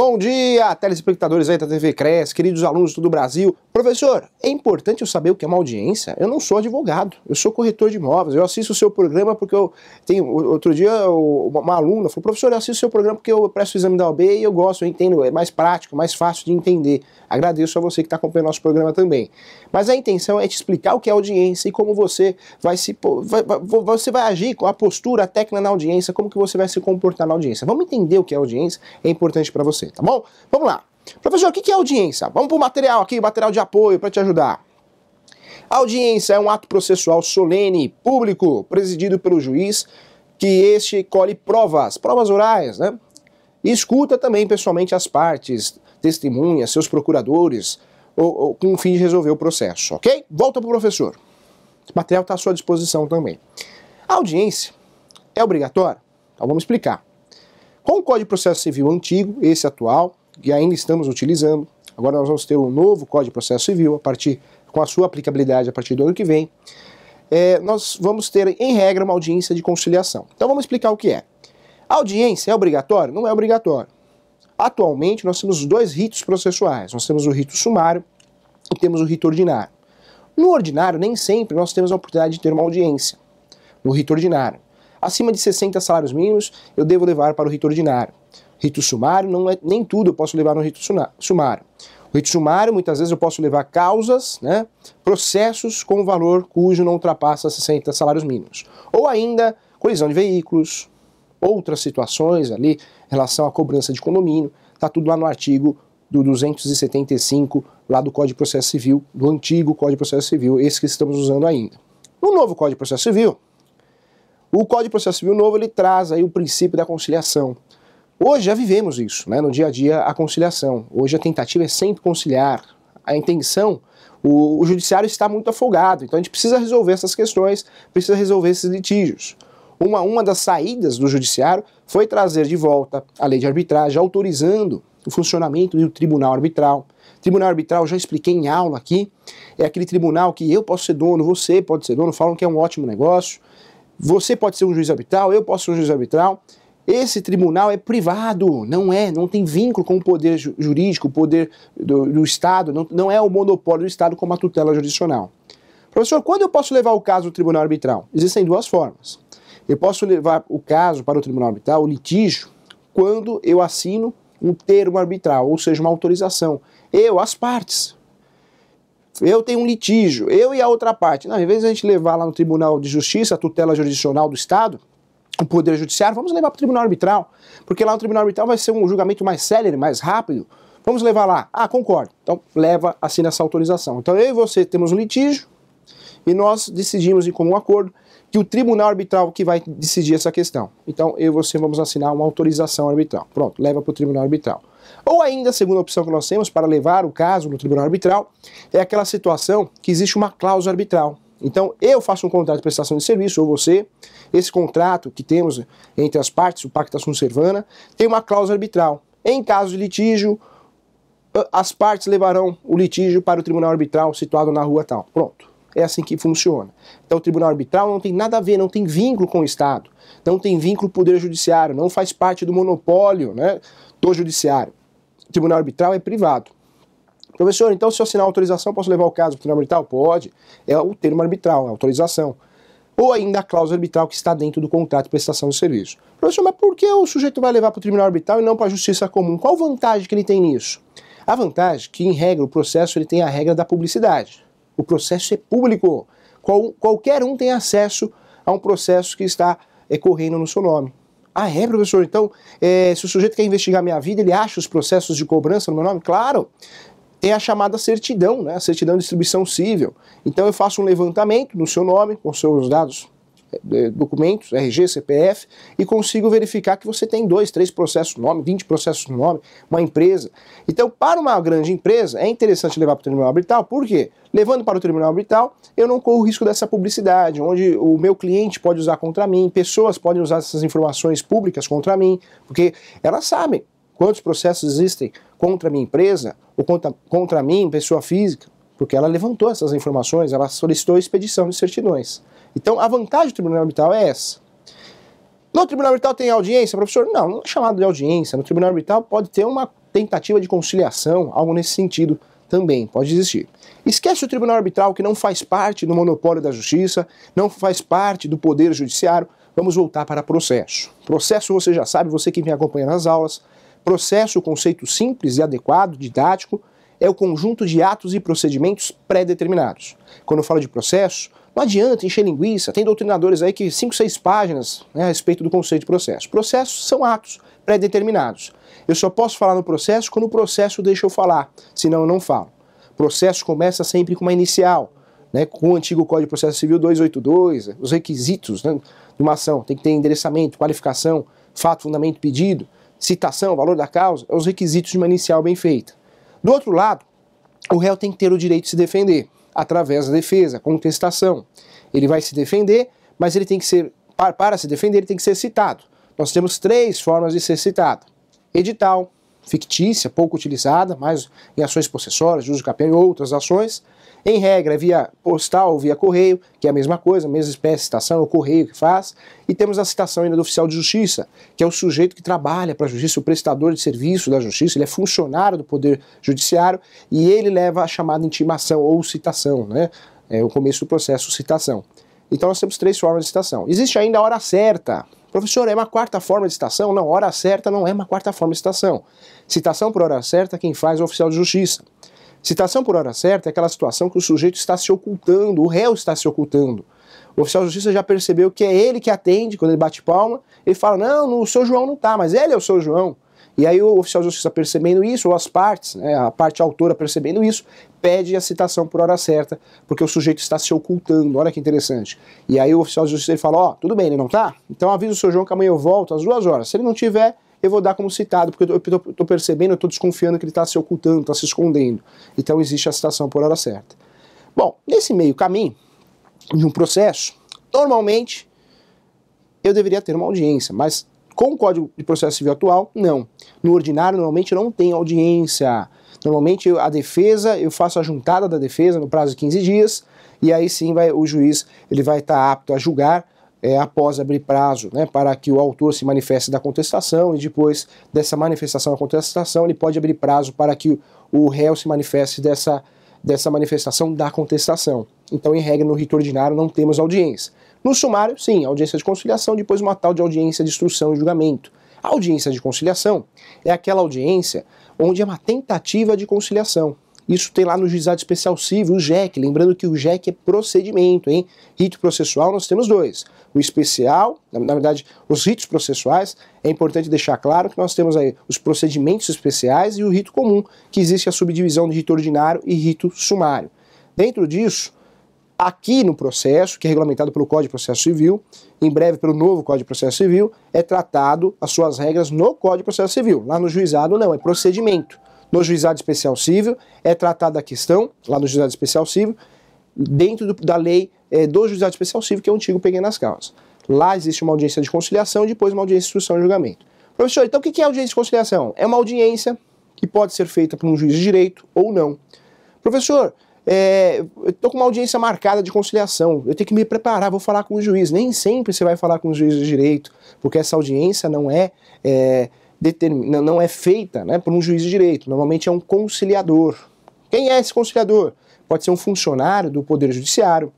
Bom dia, telespectadores aí da TV Cresce, queridos alunos de todo o Brasil. Professor, é importante eu saber o que é uma audiência? Eu não sou advogado, eu sou corretor de imóveis, eu assisto o seu programa porque eu tenho... Outro dia uma aluna falou, professor, eu assisto o seu programa porque eu presto o exame da OAB e eu gosto, eu entendo, é mais prático, mais fácil de entender. Agradeço a você que está acompanhando nosso programa também. Mas a intenção é te explicar o que é audiência e como você você vai agir com a postura, a técnica na audiência, como que você vai se comportar na audiência. Vamos entender o que é audiência, é importante para você, tá bom? Vamos lá. Professor, o que é audiência? Vamos para o material aqui, material de apoio para te ajudar. A audiência é um ato processual solene, público, presidido pelo juiz, que este colhe provas orais, né? E escuta também pessoalmente as partes, testemunhas, seus procuradores, com o fim de resolver o processo, ok? Volta para o professor. O material está à sua disposição também. A audiência é obrigatória? Então vamos explicar. Com o Código de Processo Civil antigo, esse atual, que ainda estamos utilizando, agora nós vamos ter um novo Código de Processo Civil, com a sua aplicabilidade a partir do ano que vem, nós vamos ter, em regra, uma audiência de conciliação. Então vamos explicar o que é. A audiência é obrigatória? Não é obrigatória. Atualmente nós temos dois ritos processuais, nós temos o rito sumário e temos o rito ordinário. No ordinário, nem sempre nós temos a oportunidade de ter uma audiência, no rito ordinário. Acima de 60 salários mínimos, eu devo levar para o rito ordinário. Rito sumário, nem tudo eu posso levar no rito sumário. O rito sumário, muitas vezes eu posso levar causas, né, processos com valor cujo não ultrapassa 60 salários mínimos. Ou ainda, colisão de veículos, outras situações ali, em relação à cobrança de condomínio, está tudo lá no artigo do 275, lá do Código de Processo Civil, do antigo Código de Processo Civil, esse que estamos usando ainda. No novo Código de Processo Civil, o Código de Processo Civil novo, ele traz aí o princípio da conciliação. Hoje já vivemos isso, né, no dia a dia, a conciliação. Hoje a tentativa é sempre conciliar. A intenção, o judiciário está muito afogado, então a gente precisa resolver essas questões, precisa resolver esses litígios. Uma das saídas do judiciário foi trazer de volta a lei de arbitragem, autorizando o funcionamento do tribunal arbitral. Tribunal arbitral, já expliquei em aula aqui, é aquele tribunal que eu posso ser dono, você pode ser dono, falam que é um ótimo negócio. Você pode ser um juiz arbitral, eu posso ser um juiz arbitral. Esse tribunal é privado, não tem vínculo com o poder jurídico, o poder do Estado, não é o monopólio do Estado como a tutela jurisdicional. Professor, quando eu posso levar o caso ao tribunal arbitral? Existem duas formas. Eu posso levar o caso para o tribunal arbitral, o litígio, quando eu assino um termo arbitral, ou seja, uma autorização. Eu, as partes. Eu tenho um litígio, eu e a outra parte. Não, ao invés de a gente levar lá no Tribunal de Justiça, a tutela jurisdicional do Estado, o Poder Judiciário, vamos levar para o Tribunal Arbitral, porque lá no Tribunal Arbitral vai ser um julgamento mais célere, mais rápido. Vamos levar lá. Ah, concordo. Então, assina essa autorização. Então, eu e você temos um litígio e nós decidimos em comum acordo que o Tribunal Arbitral que vai decidir essa questão. Então, eu e você vamos assinar uma autorização arbitral. Pronto, leva para o Tribunal Arbitral. Ou ainda, a segunda opção que nós temos para levar o caso no Tribunal Arbitral é aquela situação que existe uma cláusula arbitral. Então, eu faço um contrato de prestação de serviço, ou você, esse contrato que temos entre as partes, o Pacta Sunt Servanda, tem uma cláusula arbitral. Em caso de litígio, as partes levarão o litígio para o Tribunal Arbitral situado na rua tal. Pronto. É assim que funciona. Então o Tribunal Arbitral não tem nada a ver, não tem vínculo com o Estado, não tem vínculo com o Poder Judiciário, não faz parte do monopólio, né, do Judiciário. O Tribunal Arbitral é privado. Professor, então se eu assinar a autorização, posso levar o caso para o Tribunal Arbitral? Pode. É o termo arbitral, a autorização. Ou ainda a cláusula arbitral que está dentro do contrato de prestação de serviço. Professor, mas por que o sujeito vai levar para o Tribunal Arbitral e não para a Justiça Comum? Qual vantagem que ele tem nisso? A vantagem é que, em regra, o processo ele tem a regra da publicidade. O processo é público. Qualquer um tem acesso a um processo que está correndo no seu nome. Ah, é, professor? Então, se o sujeito quer investigar minha vida, ele acha os processos de cobrança no meu nome? Claro. Tem a chamada certidão, né? A certidão de distribuição cível. Então eu faço um levantamento no seu nome, com seus dados, documentos, RG, CPF, e consigo verificar que você tem 2, 3 processos no nome, 20 processos no nome, uma empresa. Então, para uma grande empresa, é interessante levar para o Tribunal Arbitral, por quê? Levando para o Tribunal Arbitral, eu não corro o risco dessa publicidade, onde o meu cliente pode usar contra mim, pessoas podem usar essas informações públicas contra mim, porque elas sabem quantos processos existem contra a minha empresa, ou contra mim, pessoa física, porque ela levantou essas informações, ela solicitou a expedição de certidões. Então, a vantagem do Tribunal Arbitral é essa. No Tribunal Arbitral tem audiência, professor? Não é chamado de audiência. No Tribunal Arbitral pode ter uma tentativa de conciliação, algo nesse sentido também pode existir. Esquece o tribunal arbitral, que não faz parte do monopólio da justiça, não faz parte do poder judiciário. Vamos voltar para processo. Processo, você já sabe, você que vem acompanhando as aulas, processo, conceito simples e adequado, didático, é o conjunto de atos e procedimentos pré-determinados. Quando eu falo de processo, não adianta encher linguiça, tem doutrinadores aí que 5, 6 páginas, né, a respeito do conceito de processo. Processos são atos pré-determinados. Eu só posso falar no processo quando o processo deixa eu falar, senão eu não falo. Processo começa sempre com uma inicial, né, com o antigo Código de Processo Civil 282, os requisitos, né, de uma ação, tem que ter endereçamento, qualificação, fato, fundamento, pedido, citação, valor da causa, os requisitos de uma inicial bem feita. Do outro lado, o réu tem que ter o direito de se defender, através da defesa, contestação. Ele vai se defender, mas ele tem que ser, para se defender, ele tem que ser citado. Nós temos 3 formas de ser citado. Edital, fictícia, pouco utilizada, mais em ações possessórias, de uso capião e outras ações. Em regra, via postal ou via correio, que é a mesma coisa, a mesma espécie de citação, é o correio que faz. E temos a citação ainda do oficial de justiça, que é o sujeito que trabalha para a justiça, o prestador de serviço da justiça, ele é funcionário do poder judiciário e ele leva a chamada intimação ou citação, né? É o começo do processo, citação. Então nós temos 3 formas de citação. Existe ainda a hora certa. Professor, é uma 4ª forma de citação? Não, hora certa não é uma 4ª forma de citação. Citação por hora certa, quem faz é o oficial de justiça. Citação por hora certa é aquela situação que o sujeito está se ocultando, o réu está se ocultando. O oficial de justiça já percebeu que é ele que atende, quando ele bate palma, ele fala, não, o seu João não está, mas ele é o seu João. E aí o oficial de justiça percebendo isso, ou as partes, né, a parte autora percebendo isso, pede a citação por hora certa, porque o sujeito está se ocultando, olha que interessante. E aí o oficial de justiça ele fala, ó, tudo bem, ele não está? Então avisa o seu João que amanhã eu volto às 2 horas. Se ele não tiver, eu vou dar como citado, porque eu estou percebendo, eu estou desconfiando que ele está se ocultando, está se escondendo. Então existe a citação por hora certa. Bom, nesse meio caminho de um processo, normalmente eu deveria ter uma audiência, mas com o Código de Processo Civil atual, não. No ordinário, normalmente não tem audiência. Normalmente a defesa, eu faço a juntada da defesa no prazo de 15 dias, e aí sim o juiz ele vai estar apto a julgar após abrir prazo, né, para que o autor se manifeste da contestação, e depois dessa manifestação da contestação, ele pode abrir prazo para que o réu se manifeste dessa manifestação da contestação. Então, em regra, no rito ordinário não temos audiência. No sumário, sim, audiência de conciliação, depois uma tal de audiência de instrução e julgamento. A audiência de conciliação é aquela audiência onde é uma tentativa de conciliação. Isso tem lá no Juizado Especial Civil, o JEC, lembrando que o JEC é procedimento, hein? Rito processual nós temos 2. O especial, na verdade, os ritos processuais, é importante deixar claro que nós temos aí os procedimentos especiais e o rito comum, que existe a subdivisão de rito ordinário e rito sumário. Dentro disso, aqui no processo, que é regulamentado pelo Código de Processo Civil, em breve pelo novo Código de Processo Civil, é tratado as suas regras no Código de Processo Civil. Lá no juizado não, é procedimento. No Juizado Especial Civil é tratada a questão, lá no Juizado Especial Civil, dentro da lei do Juizado Especial Civil, que é o antigo Pequenas Causas. Lá existe uma audiência de conciliação e depois uma audiência de instrução e julgamento. Professor, então o que é audiência de conciliação? É uma audiência que pode ser feita por um juiz de direito ou não. Professor, eu estou com uma audiência marcada de conciliação, eu tenho que me preparar, vou falar com o juiz. Nem sempre você vai falar com o juiz de direito, porque essa audiência não é feita, né, por um juiz de direito, normalmente é um conciliador. Quem é esse conciliador? Pode ser um funcionário do Poder Judiciário,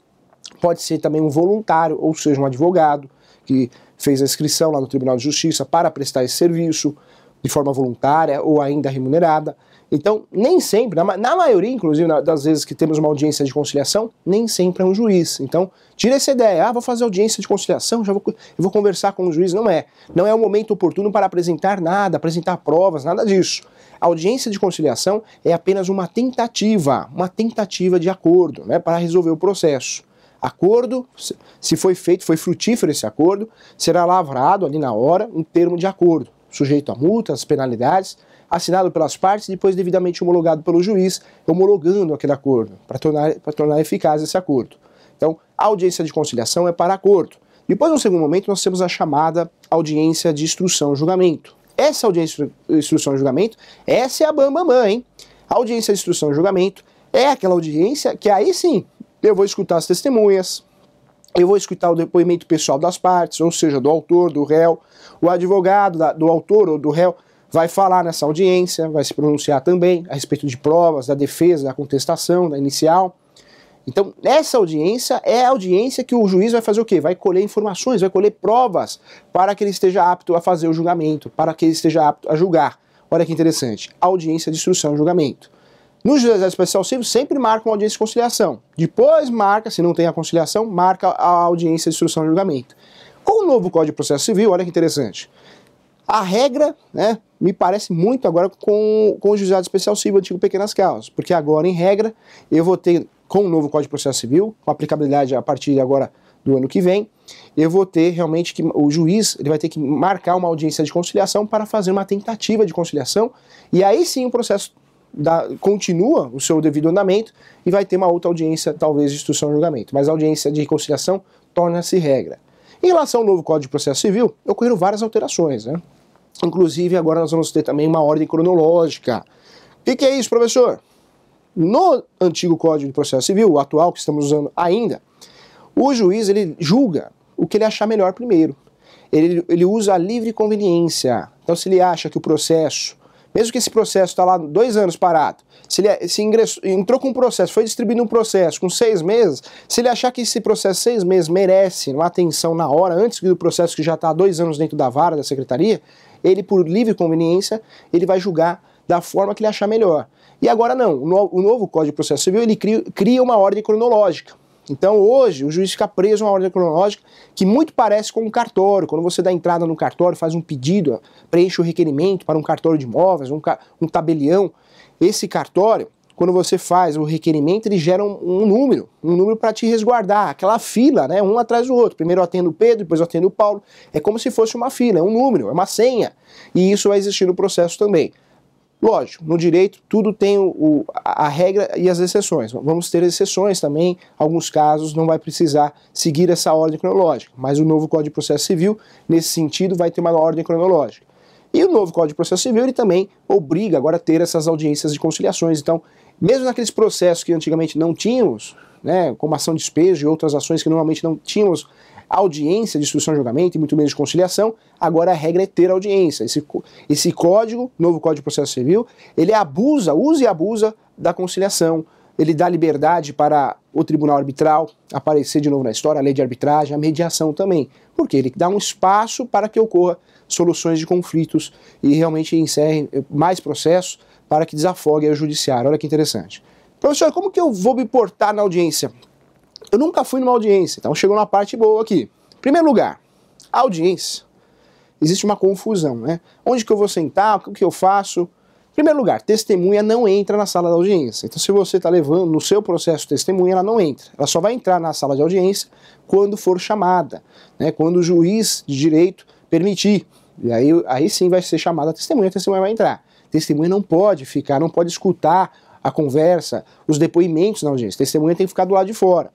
pode ser também um voluntário, ou seja, um advogado que fez a inscrição lá no Tribunal de Justiça para prestar esse serviço de forma voluntária ou ainda remunerada. Então, nem sempre, na maioria, inclusive, das vezes que temos uma audiência de conciliação, nem sempre é um juiz. Então, tira essa ideia, vou fazer audiência de conciliação, eu vou conversar com o juiz. Não é. Não é o momento oportuno para apresentar nada, apresentar provas, nada disso. A audiência de conciliação é apenas uma tentativa de acordo, né, para resolver o processo. Acordo, se foi feito, foi frutífero esse acordo, será lavrado ali na hora um termo de acordo, sujeito a multas, penalidades, assinado pelas partes e depois devidamente homologado pelo juiz, homologando aquele acordo, para tornar eficaz esse acordo. Então, a audiência de conciliação é para acordo. Depois, no segundo momento, nós temos a chamada audiência de instrução e julgamento. Essa audiência de instrução e julgamento, essa é a bambambam, hein? A audiência de instrução e julgamento é aquela audiência que aí sim, eu vou escutar as testemunhas, eu vou escutar o depoimento pessoal das partes, ou seja, do autor, do réu, o advogado do autor ou do réu vai falar nessa audiência, vai se pronunciar também a respeito de provas, da defesa, da contestação, da inicial. Então, essa audiência é a audiência que o juiz vai fazer o quê? Vai colher informações, vai colher provas para que ele esteja apto a fazer o julgamento, para que ele esteja apto a julgar. Olha que interessante, audiência de instrução e julgamento. No juizado especial civil sempre marca uma audiência de conciliação. Depois marca, se não tem a conciliação, marca a audiência de instrução e julgamento. Com o novo Código de Processo Civil, olha que interessante. A regra, né, me parece muito agora com o juizado especial civil, antigo pequenas causas, porque agora, em regra, eu vou ter, com o novo Código de Processo Civil, com aplicabilidade a partir agora do ano que vem, eu vou ter realmente que o juiz ele vai ter que marcar uma audiência de conciliação para fazer uma tentativa de conciliação, e aí sim o processo continua o seu devido andamento e vai ter uma outra audiência, talvez, de instrução e julgamento, mas a audiência de conciliação torna-se regra. Em relação ao novo Código de Processo Civil, ocorreram várias alterações, né? Inclusive, agora nós vamos ter também uma ordem cronológica. O que é isso, professor? No antigo Código de Processo Civil, o atual que estamos usando ainda, o juiz ele julga o que ele achar melhor primeiro. Ele usa a livre conveniência. Então, se ele acha que o processo, mesmo que esse processo está lá 2 anos parado, se ele entrou com um processo, foi distribuindo um processo com 6 meses, se ele achar que esse processo 6 meses merece uma atenção na hora, antes do processo que já está há 2 anos dentro da vara da secretaria, ele, por livre conveniência, ele vai julgar da forma que ele achar melhor. E agora não, o novo Código de Processo Civil, ele cria uma ordem cronológica. Então hoje o juiz fica preso a uma ordem cronológica que muito parece com um cartório. Quando você dá entrada no cartório, faz um pedido, preenche o requerimento para um cartório de imóveis, um tabelião. Esse cartório, quando você faz o requerimento, ele gera um número para te resguardar, aquela fila, né, um atrás do outro. Primeiro eu atendo o Pedro, depois eu atendo o Paulo. É como se fosse uma fila, é um número, é uma senha. E isso vai existir no processo também. Lógico, no direito tudo tem a regra e as exceções. Vamos ter exceções também, alguns casos não vai precisar seguir essa ordem cronológica, mas o novo Código de Processo Civil, nesse sentido, vai ter uma ordem cronológica. E o novo Código de Processo Civil, ele também obriga agora a ter essas audiências de conciliações. Então, mesmo naqueles processos que antigamente não tínhamos, né, como ação de despejo e outras ações que normalmente não tínhamos audiência de instrução e julgamento e muito menos de conciliação, agora a regra é ter audiência. Esse código, novo Código de Processo Civil, ele usa e abusa da conciliação, ele dá liberdade para o tribunal arbitral aparecer de novo na história, a lei de arbitragem, a mediação também, porque ele dá um espaço para que ocorra soluções de conflitos e realmente encerre mais processos para que desafogue o judiciário. Olha que interessante. Professor, como que eu vou me portar na audiência? Eu nunca fui numa audiência, então chegou na parte boa aqui. Em primeiro lugar, a audiência. Existe uma confusão, né? Onde que eu vou sentar, o que eu faço? Em primeiro lugar, testemunha não entra na sala da audiência. Então se você está levando no seu processo testemunha, ela não entra. Ela só vai entrar na sala de audiência quando for chamada, né? Quando o juiz de direito permitir. E aí sim vai ser chamada a testemunha vai entrar. Testemunha não pode ficar, não pode escutar a conversa, os depoimentos na audiência. Testemunha tem que ficar do lado de fora.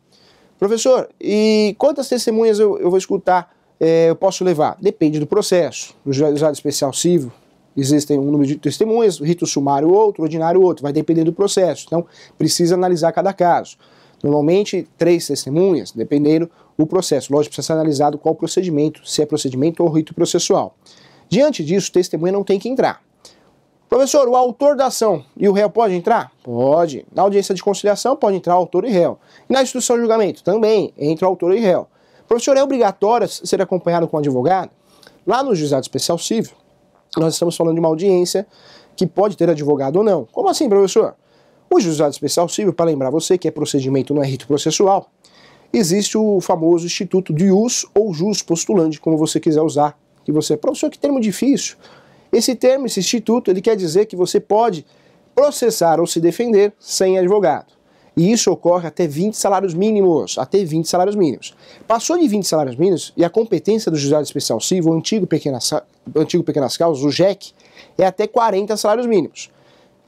Professor, e quantas testemunhas eu vou escutar, eu posso levar? Depende do processo. No juizado especial civil existem um número de testemunhas, rito sumário outro, ordinário outro, vai depender do processo. Então precisa analisar cada caso. Normalmente 3 testemunhas, dependendo do processo. Lógico, precisa ser analisado qual procedimento, se é procedimento ou rito processual. Diante disso, testemunha não tem que entrar. Professor, o autor da ação e o réu pode entrar? Pode. Na audiência de conciliação pode entrar autor e réu. E na instrução de julgamento também entra autor e réu. Professor, é obrigatório ser acompanhado com advogado? Lá no juizado especial civil, nós estamos falando de uma audiência que pode ter advogado ou não. Como assim, professor? O juizado especial civil, para lembrar você que é procedimento, não é rito processual, existe o famoso instituto de ius ou jus postulante, como você quiser usar. Que você, professor, que termo difícil. Esse termo, esse instituto, ele quer dizer que você pode processar ou se defender sem advogado. E isso ocorre até 20 salários mínimos, até 20 salários mínimos. Passou de 20 salários mínimos e a competência do juizado especial civil, o antigo pequenas causas, o JEC, é até 40 salários mínimos.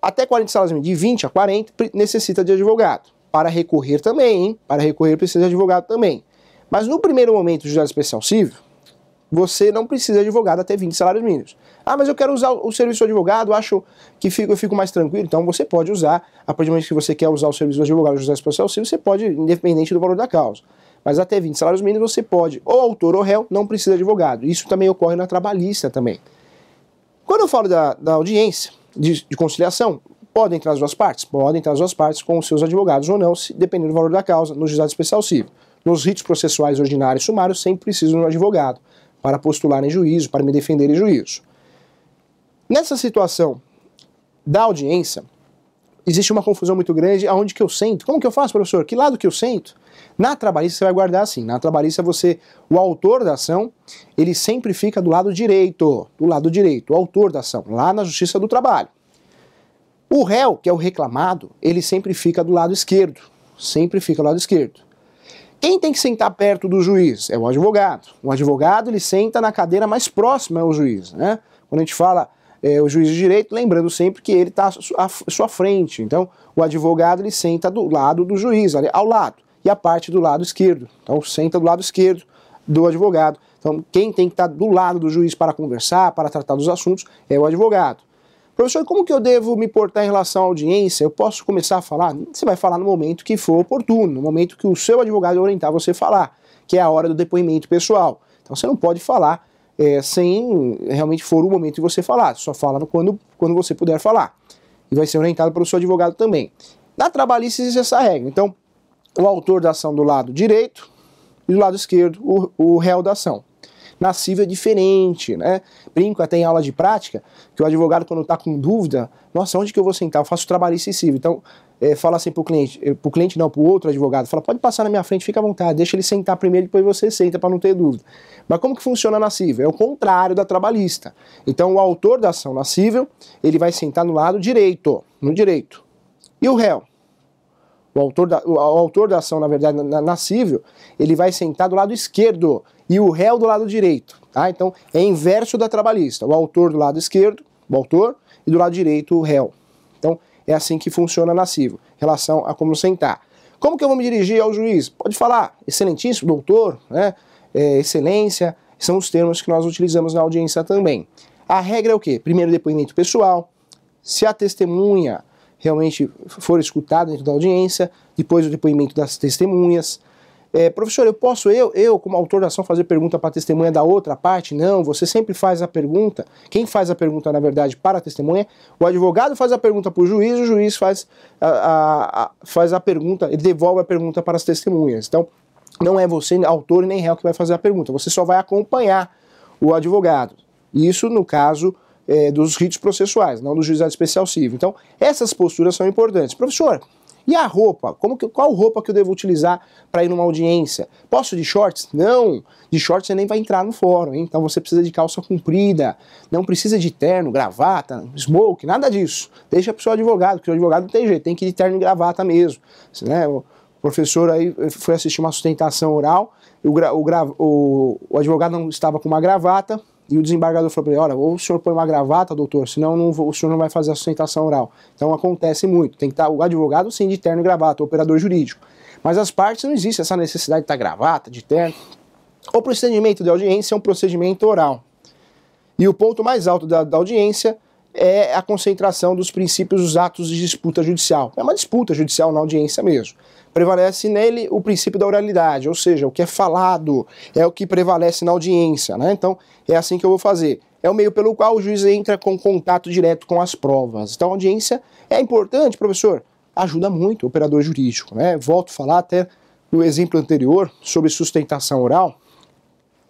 Até 40 salários mínimos, de 20 a 40, necessita de advogado. Para recorrer também, hein? Para recorrer precisa de advogado também. Mas no primeiro momento do juizado especial civil, você não precisa de advogado até 20 salários mínimos. Ah, mas eu quero usar o serviço do advogado, acho que eu fico mais tranquilo. Então você pode usar, a partir do momento que você quer usar o serviço do advogado do juizado especial civil, você pode, independente do valor da causa. Mas até 20 salários mínimos você pode, ou autor ou réu, não precisa de advogado. Isso também ocorre na trabalhista também. Quando eu falo da audiência de conciliação, podem entrar as duas partes? Podem entrar as duas partes com os seus advogados ou não, dependendo do valor da causa, no juizado especial civil. Nos ritos processuais ordinários e sumários, sempre preciso de um advogado para postular em juízo, para me defender em juízo. Nessa situação da audiência, existe uma confusão muito grande aonde que eu sento. Como que eu faço, professor? Que lado que eu sento? Na trabalhista você vai guardar assim. Na trabalhista o autor da ação, ele sempre fica do lado direito, o autor da ação, lá na Justiça do Trabalho. O réu, que é o reclamado, ele sempre fica do lado esquerdo, Quem tem que sentar perto do juiz? É o advogado. O advogado, ele senta na cadeira mais próxima ao juiz, né? Quando a gente fala o juiz de direito, lembrando sempre que ele está à sua frente. Então, o advogado, ele senta do lado do juiz, ali, ao lado, e a parte do lado esquerdo. Então, senta do lado esquerdo do advogado. Então, quem tem que estar do lado do juiz para conversar, para tratar dos assuntos, é o advogado. Professor, como que eu devo me portar em relação à audiência? Eu posso começar a falar? Você vai falar no momento que for oportuno, no momento que o seu advogado orientar você a falar, que é a hora do depoimento pessoal. Então você não pode falar sem realmente for o momento de você falar, só fala quando você puder falar. E vai ser orientado pelo seu advogado também. Na trabalhista existe essa regra. Então, o autor da ação do lado direito e do lado esquerdo, o réu da ação. Na civil é diferente, né? Brinco até em aula de prática, que o advogado, quando está com dúvida, nossa, onde que eu vou sentar? Eu faço trabalhista e civil. Então, fala assim pro cliente não, pro outro advogado, fala, pode passar na minha frente, fica à vontade, deixa ele sentar primeiro, depois você senta para não ter dúvida. Mas como que funciona na civil? É o contrário da trabalhista. Então, o autor da ação na civil, ele vai sentar no lado direito, no direito. E o réu? O autor da ação, na verdade, na civil, ele vai sentar do lado esquerdo e o réu do lado direito. Tá? Então, é inverso da trabalhista. O autor do lado esquerdo, o autor, e do lado direito, o réu. Então, é assim que funciona na civil, em relação a como sentar. Como que eu vou me dirigir ao juiz? Pode falar, excelentíssimo, doutor, né? Excelência, são os termos que nós utilizamos na audiência também. A regra é o quê? Primeiro, depoimento pessoal. Se a testemunha realmente for escutada dentro da audiência, depois o depoimento das testemunhas. Professor, eu como autor da ação, fazer pergunta para a testemunha da outra parte? Não, você sempre faz a pergunta. Quem faz a pergunta, na verdade, para a testemunha, o advogado faz a pergunta para o juiz faz a pergunta, ele devolve a pergunta para as testemunhas. Então, não é você, autor e nem réu, que vai fazer a pergunta, você só vai acompanhar o advogado. Isso no caso dos ritos processuais, não do juizado especial civil. Então, essas posturas são importantes. Professor, e a roupa? Qual roupa que eu devo utilizar para ir numa audiência? Posso de shorts? Não, de shorts você nem vai entrar no fórum, hein? Então você precisa de calça comprida, não precisa de terno, gravata, smoke, nada disso. Deixa para o seu advogado, porque o advogado não tem jeito, tem que ir de terno e gravata mesmo. Né? O professor aí foi assistir uma sustentação oral, o advogado não estava com uma gravata, e o desembargador falou para ele, olha, ou o senhor põe uma gravata, doutor, senão o senhor não vai fazer a sustentação oral. Então acontece muito, tem que estar o advogado sim de terno e gravata, o operador jurídico. Mas as partes não existe essa necessidade de estar gravata, de terno. O procedimento de audiência é um procedimento oral. E o ponto mais alto da audiência é a concentração dos princípios dos atos de disputa judicial. É uma disputa judicial na audiência mesmo. Prevalece nele o princípio da oralidade, ou seja, o que é falado é o que prevalece na audiência, né? Então, é assim que eu vou fazer. É o meio pelo qual o juiz entra com contato direto com as provas. Então, a audiência é importante, professor. Ajuda muito o operador jurídico, né? Volto a falar até no exemplo anterior sobre sustentação oral,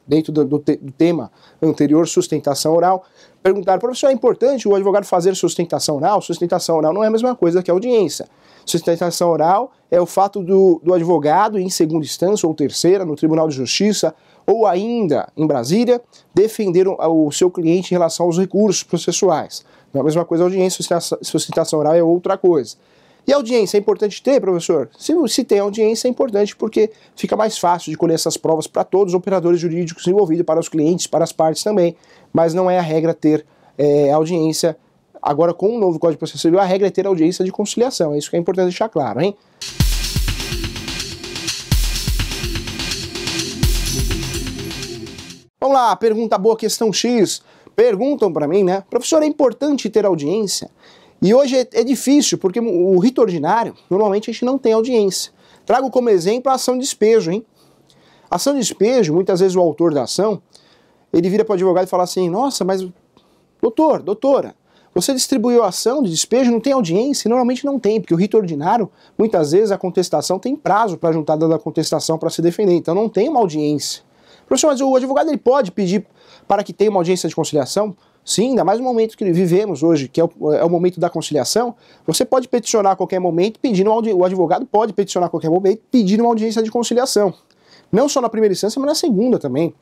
dentro do tema anterior, sustentação oral, perguntaram, professor, é importante o advogado fazer sustentação oral? Sustentação oral não é a mesma coisa que audiência. Sustentação oral é o fato do advogado, em segunda instância ou terceira, no Tribunal de Justiça, ou ainda em Brasília, defender o seu cliente em relação aos recursos processuais. Não é a mesma coisa a audiência, sustentação oral é outra coisa. E a audiência é importante ter, professor? Se tem audiência é importante porque fica mais fácil de colher essas provas para todos os operadores jurídicos envolvidos, para os clientes, para as partes também, mas não é a regra ter audiência. Agora, com o novo Código de Processo Civil, a regra é ter audiência de conciliação, é isso que é importante deixar claro, hein? Vamos lá, pergunta boa, questão X. Perguntam para mim, né? Professor, é importante ter audiência? E hoje é difícil, porque o rito ordinário, normalmente a gente não tem audiência. Trago como exemplo a ação de despejo, hein? Ação de despejo, muitas vezes o autor da ação, ele vira para o advogado e fala assim, nossa, mas Doutor, doutora, você distribuiu a ação de despejo, não tem audiência? Normalmente não tem, porque o rito ordinário, muitas vezes a contestação tem prazo para a juntada da contestação para se defender, então não tem uma audiência. Professor, mas o advogado ele pode pedir para que tenha uma audiência de conciliação? Sim, ainda mais no momento que vivemos hoje, que é o momento da conciliação, você pode peticionar a qualquer momento, o advogado pode peticionar a qualquer momento pedindo uma audiência de conciliação. Não só na primeira instância, mas na segunda também,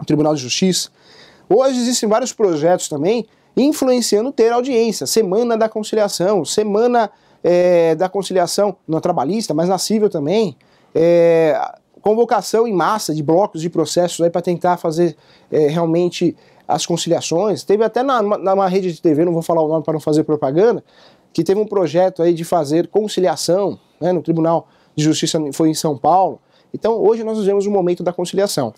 o Tribunal de Justiça. Hoje existem vários projetos também influenciando ter audiência, semana da conciliação, semana da conciliação não trabalhista, mas na civil também, convocação em massa de blocos de processos para tentar fazer realmente as conciliações. Teve até numa rede de TV, não vou falar o nome para não fazer propaganda, que teve um projeto aí de fazer conciliação, né, no Tribunal de Justiça, foi em São Paulo. Então hoje nós vivemos o momento da conciliação.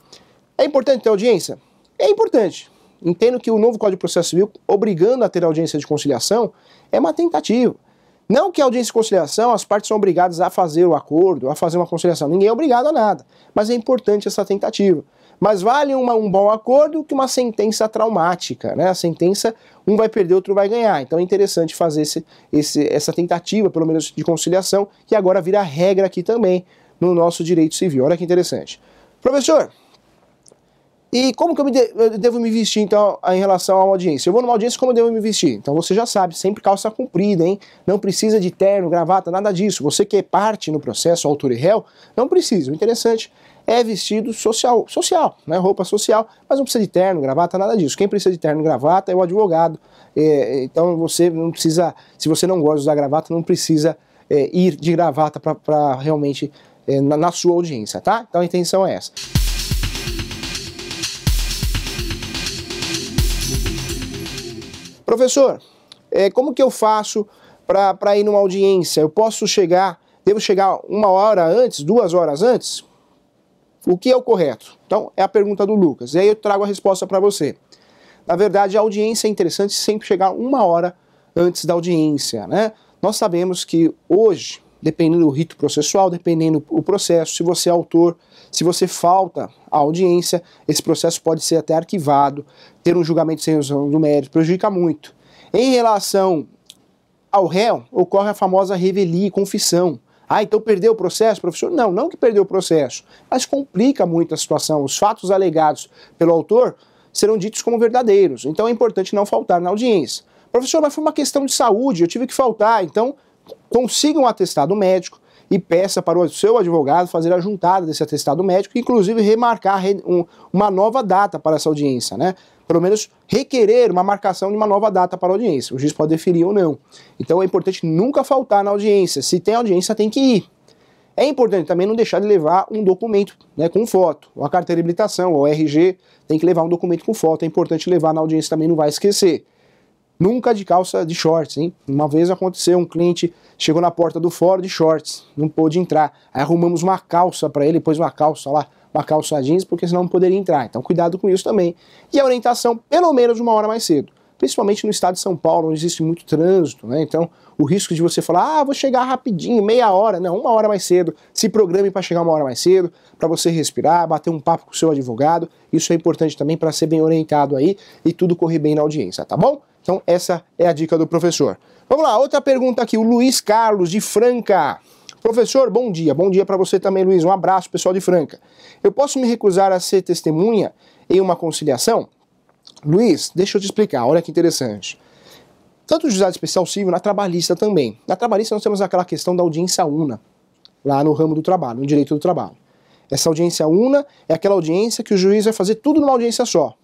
É importante ter audiência? É importante. Entendo que o novo Código de Processo Civil, obrigando a ter audiência de conciliação, é uma tentativa. Não que a audiência de conciliação, as partes são obrigadas a fazer o acordo, a fazer uma conciliação. Ninguém é obrigado a nada. Mas é importante essa tentativa. Mas vale um bom acordo que uma sentença traumática, né? A sentença, um vai perder, outro vai ganhar. Então é interessante fazer essa tentativa, pelo menos, de conciliação, que agora vira regra aqui também no nosso direito civil. Olha que interessante. Professor, e como que eu devo me vestir, então, em relação a uma audiência? Eu vou numa audiência, como eu devo me vestir? Então você já sabe, sempre calça comprida, hein? Não precisa de terno, gravata, nada disso. Você que é parte no processo, autor e réu, não precisa. O interessante é vestido social, né? Roupa social, mas não precisa de terno, gravata, nada disso. Quem precisa de terno e gravata é o advogado. Então você não precisa, se você não gosta de usar gravata, não precisa ir de gravata para realmente na sua audiência, tá? Então a intenção é essa. Professor, como que eu faço para ir numa audiência? Eu devo chegar 1 hora antes, 2 horas antes? O que é o correto? Então, é a pergunta do Lucas. E aí eu trago a resposta para você. Na verdade, a audiência é interessante sempre chegar 1 hora antes da audiência, né? Nós sabemos que hoje, dependendo do rito processual, dependendo do processo, se você é autor, se você falta à audiência, esse processo pode ser até arquivado, ter um julgamento sem resolução do mérito, prejudica muito. Em relação ao réu, ocorre a famosa revelia e confissão. Ah, então perdeu o processo, professor? Não, não que perdeu o processo, mas complica muito a situação. Os fatos alegados pelo autor serão ditos como verdadeiros, então é importante não faltar na audiência. Professor, mas foi uma questão de saúde, eu tive que faltar, então consiga um atestado médico e peça para o seu advogado fazer a juntada desse atestado médico, inclusive remarcar uma nova data para essa audiência, né? Pelo menos requerer uma marcação de uma nova data para a audiência. O juiz pode deferir ou não. Então é importante nunca faltar na audiência. Se tem audiência, tem que ir. É importante também não deixar de levar um documento, né, com foto. Ou a carteira de habilitação, ou o RG, tem que levar um documento com foto. É importante levar na audiência também, não vai esquecer. Nunca de calça de shorts, hein? Uma vez aconteceu, um cliente chegou na porta do fórum de shorts, não pôde entrar. Aí arrumamos uma calça para ele, pôs uma calça lá, uma calça jeans, porque senão não poderia entrar. Então cuidado com isso também. E a orientação, pelo menos 1 hora mais cedo. Principalmente no estado de São Paulo, onde existe muito trânsito, né? Então o risco de você falar, vou chegar rapidinho, meia hora, não, 1 hora mais cedo. Se programe para chegar 1 hora mais cedo, para você respirar, bater um papo com o seu advogado. Isso é importante também para ser bem orientado aí e tudo correr bem na audiência, tá bom? Então essa é a dica do professor. Vamos lá, outra pergunta aqui, o Luiz Carlos de Franca. Professor, bom dia para você também, Luiz, um abraço, pessoal de Franca. Eu posso me recusar a ser testemunha em uma conciliação? Luiz, deixa eu te explicar, olha que interessante. Tanto no juizado especial civil, na trabalhista também. Na trabalhista nós temos aquela questão da audiência una, lá no ramo do trabalho, no direito do trabalho. Essa audiência una é aquela audiência que o juiz vai fazer tudo numa audiência só.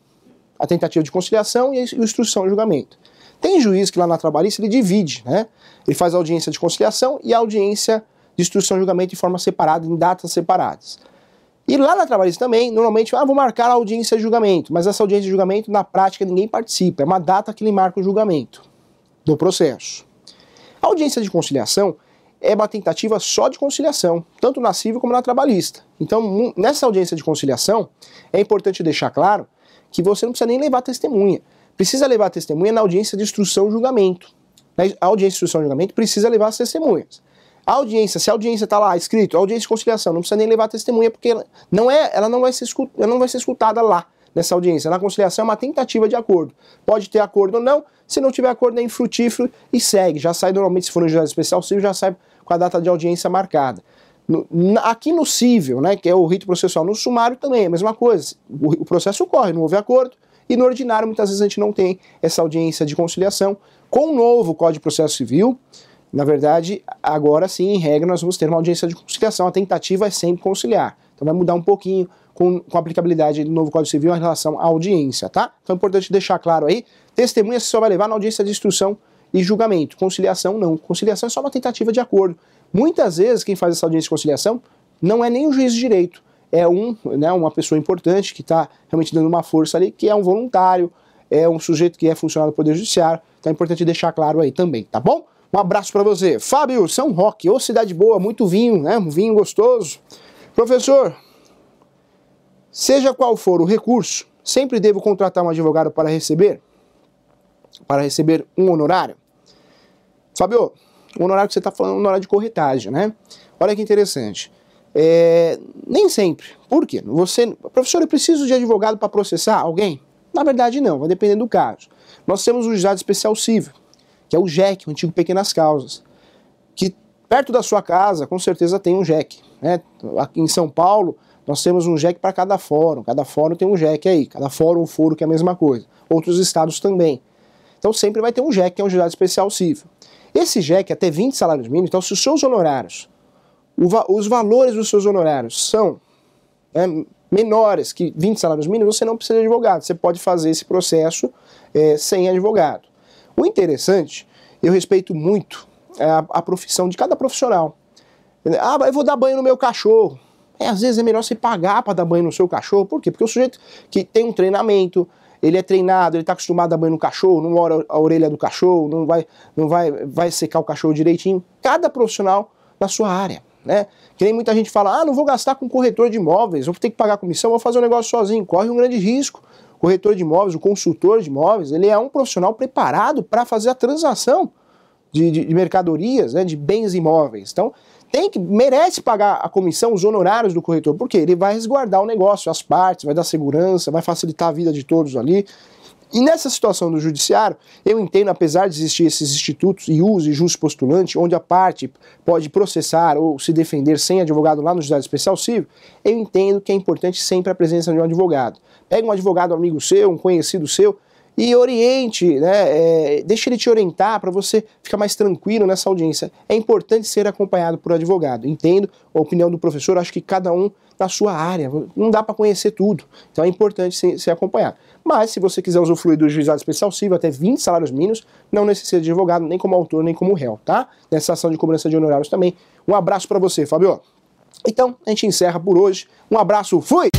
A tentativa de conciliação e a instrução e julgamento. Tem juiz que lá na trabalhista ele divide, né? Ele faz a audiência de conciliação e a audiência de instrução e julgamento de forma separada, em datas separadas. E lá na trabalhista também, normalmente, vou marcar a audiência de julgamento, mas essa audiência de julgamento, na prática, ninguém participa. É uma data que ele marca o julgamento do processo. A audiência de conciliação é uma tentativa só de conciliação, tanto na civil como na trabalhista. Então, nessa audiência de conciliação, é importante deixar claro que você não precisa nem levar testemunha. Precisa levar testemunha na audiência de instrução e julgamento. A audiência de instrução e julgamento precisa levar as testemunhas. A audiência, se a audiência está lá escrito, audiência de conciliação, não precisa nem levar testemunha, porque ela não vai ser escutada lá. nessa audiência? Na conciliação é uma tentativa de acordo. Pode ter acordo ou não, se não tiver acordo é infrutífero e segue. Já sai normalmente, se for no juizado especial civil, já sai com a data de audiência marcada. Aqui no cível, né, que é o rito processual, no sumário também é a mesma coisa. O processo ocorre, não houve acordo, e no ordinário muitas vezes a gente não tem essa audiência de conciliação. Com o novo Código de Processo Civil, na verdade, agora sim, em regra, nós vamos ter uma audiência de conciliação. A tentativa é sempre conciliar. Então vai mudar um pouquinho com a aplicabilidade do novo Código Civil em relação à audiência, tá? Então é importante deixar claro aí, testemunha você só vai levar na audiência de instrução e julgamento. Conciliação não. Conciliação é só uma tentativa de acordo. Muitas vezes quem faz essa audiência de conciliação não é nem o juiz de direito, é uma pessoa importante que está realmente dando uma força ali, que é um voluntário, é um sujeito que é funcionário do Poder Judiciário. Então é importante deixar claro aí também, tá bom? Um abraço para você. Fábio, São Roque, ô cidade boa, muito vinho, né? Um vinho gostoso. Professor, seja qual for o recurso, sempre devo contratar um advogado para receber um honorário? Fábio, o honorário que você está falando é um honorário de corretagem, né? Olha que interessante. Nem sempre. Por quê? Professor, eu preciso de advogado para processar alguém? Na verdade, não, vai depender do caso. Nós temos o Juizado Especial Cível, que é o JEC, o antigo Pequenas Causas, que perto da sua casa, com certeza, tem um JEC, né? Aqui em São Paulo, nós temos um JEC para cada fórum tem um JEC aí, cada fórum ou foro que é a mesma coisa. Outros estados também. Então sempre vai ter um JEC, que é um Juizado Especial Cível. Esse JEC é até 20 salários mínimos, então se os seus honorários, os valores dos seus honorários são menores que 20 salários mínimos, você não precisa de advogado, você pode fazer esse processo sem advogado. O interessante, eu respeito muito a profissão de cada profissional. Eu vou dar banho no meu cachorro. Às vezes é melhor você pagar para dar banho no seu cachorro. Por quê? Porque o sujeito que tem um treinamento, ele é treinado, ele está acostumado a dar banho no cachorro, não ora a orelha do cachorro, não vai secar o cachorro direitinho. Cada profissional na sua área, né? Que nem muita gente fala, não vou gastar com corretor de imóveis, vou ter que pagar comissão, vou fazer um negócio sozinho. Corre um grande risco. O corretor de imóveis, o consultor de imóveis, ele é um profissional preparado para fazer a transação de mercadorias, né, de bens imóveis. Então, merece pagar a comissão, os honorários do corretor, porque ele vai resguardar o negócio, as partes, vai dar segurança, vai facilitar a vida de todos ali. E nessa situação do judiciário, eu entendo, apesar de existir esses institutos, ius e jus postulante, onde a parte pode processar ou se defender sem advogado lá no Juizado Especial Cível, eu entendo que é importante sempre a presença de um advogado. Pega um advogado amigo seu, um conhecido seu, e oriente, né, deixa ele te orientar para você ficar mais tranquilo nessa audiência. É importante ser acompanhado por advogado. Entendo a opinião do professor, acho que cada um na sua área, não dá para conhecer tudo, então é importante ser acompanhado. Mas se você quiser usufruir do Juizado Especial Cível, até 20 salários mínimos, não necessita de advogado, nem como autor, nem como réu, tá? Nessa ação de cobrança de honorários também. Um abraço para você, Fábio. Então, a gente encerra por hoje. Um abraço, fui!